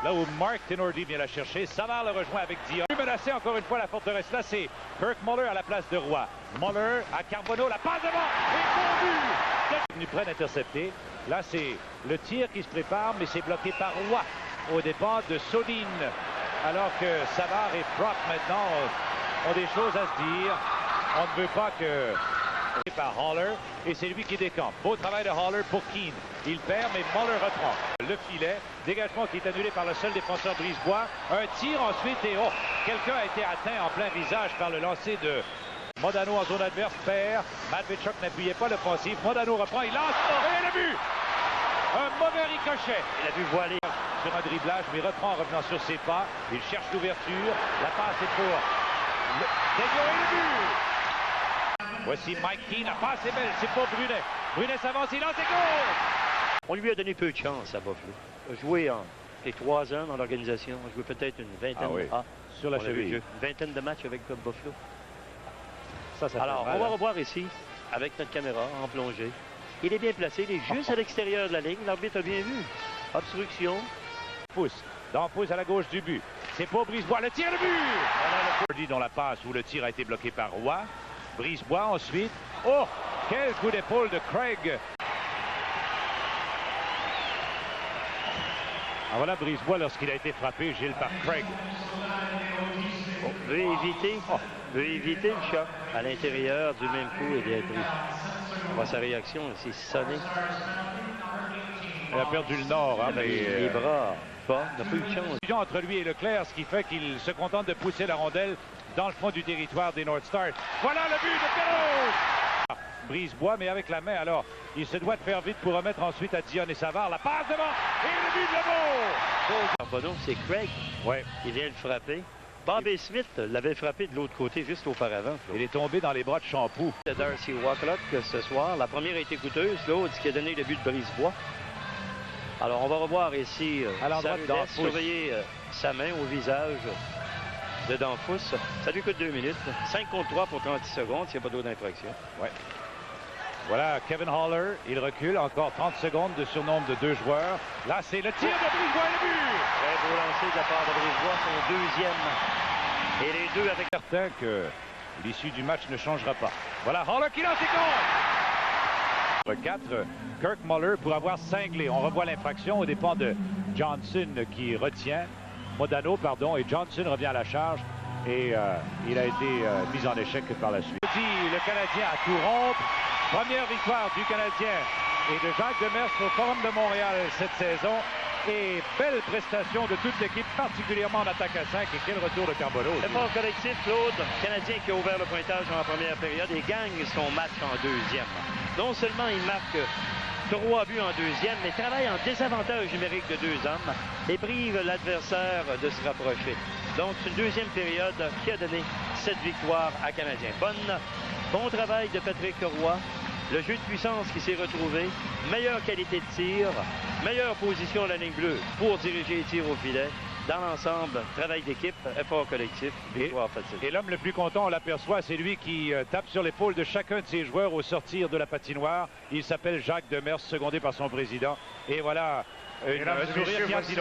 Là où Mark Tenordi vient la chercher, Savard le rejoint avec Dion. Menacé encore une fois la forteresse. Là, c'est Kirk Muller à la place de Roy. Muller à Carbonneau, la passe devant et bon but! Venu près d'intercepter. Là, c'est le tir qui se prépare, mais c'est bloqué par Roy au départ de Sodine. Alors que Savard et Propp maintenant ont des choses à se dire. On ne veut pas que... par Haller et c'est lui qui décampe. Beau travail de Haller pour Keane. Il perd, mais Muller reprend. Le filet, dégagement qui est annulé par le seul défenseur Brisebois. Un tir ensuite et oh, quelqu'un a été atteint en plein visage par le lancer de Modano en zone adverse. Perd. Matvichuk n'appuyait pas l'offensive. Modano reprend, il lance et le but! Un mauvais ricochet. Il a vu voiler sur un driblage, mais il reprend en revenant sur ses pas. Il cherche l'ouverture. La passe est pour Daigneault et le but! Voici Mike Keane, la passe est belle, c'est pour Brunet. Brunet s'avance, il lance et goal! On lui a donné peu de chance à Buffalo. Il a joué en 3 ans dans l'organisation. Il a joué peut-être une vingtaine sur la cheville. Une vingtaine de matchs avec Buffalo. Ça alors, mal, on va revoir ici, avec notre caméra en plongée. Il est bien placé, il est juste à l'extérieur de la ligne. L'arbitre a bien vu. Obstruction. Pousse, dans pouce à la gauche du but. C'est pour Brisebois, le tir, le but! Voilà le dans la passe où le tir a été bloqué par Roy. Brisebois ensuite. Oh, quel coup d'épaule de Craig. Ah, voilà Brisebois lorsqu'il a été frappé, Gilles, par Craig. Veut éviter le choc à l'intérieur du même coup et d'être pris. Sa réaction, c'est sonné. Il a perdu le nord, hein, mais les bras bas, n'a pas eu de chance. Entre lui et Leclerc, ce qui fait qu'il se contente de pousser la rondelle dans le fond du territoire des North Stars. Voilà le but de Perrault! Brisebois, mais avec la main, alors, il se doit de faire vite pour remettre ensuite à Dion et Savard. La passe devant et le but de Lebeau! Carbonneau, c'est Craig. Ouais. Il vient le frapper. Bobby Smith l'avait frappé de l'autre côté juste auparavant. Il est tombé dans les bras de Champoux. De Darcy Walcott ce soir. La première a été coûteuse, l'autre qui a donné le but de Brisebois. Alors on va revoir ici surveiller sa main au visage de Danfous. Ça lui coûte 2 minutes. 5 contre 3 pour 30 secondes s'il n'y a pas d'autre d'infraction. Ouais. Voilà Kevin Haller, il recule, encore 30 secondes de surnombre de 2 joueurs. Là, c'est le tir de Brisebois et le but! Très beau lancer de la part de Brisebois, son deuxième. Et les deux avec... Certain que l'issue du match ne changera pas. Voilà Haller qui lance et compte! 4, Kirk Muller pour avoir cinglé. On revoit l'infraction au dépend de Johnson qui retient. Modano, pardon, et Johnson revient à la charge. Et il a été mis en échec par la suite. Le Canadien à tout rompre. Première victoire du Canadien et de Jacques Demers au Forum de Montréal cette saison. Et belle prestation de toute l'équipe, particulièrement en attaque à 5. Et quel retour de Carbonneau. Effort collectif, Claude. Canadien qui a ouvert le pointage en première période et gagne son match en deuxième. Non seulement il marque 3 buts en deuxième, mais travaille en désavantage numérique de 2 hommes et prive l'adversaire de se rapprocher. Donc, c'est une deuxième période qui a donné cette victoire à Canadien. Bon travail de Patrick Roy. Le jeu de puissance qui s'est retrouvé. Meilleure qualité de tir. Meilleure position à la ligne bleue pour diriger les tirs au filet. Dans l'ensemble, travail d'équipe, effort collectif, victoire facile. Et l'homme le plus content, on l'aperçoit, c'est lui qui tape sur l'épaule de chacun de ses joueurs au sortir de la patinoire. Il s'appelle Jacques Demers, secondé par son président. Et voilà, un sourire qui en dit long.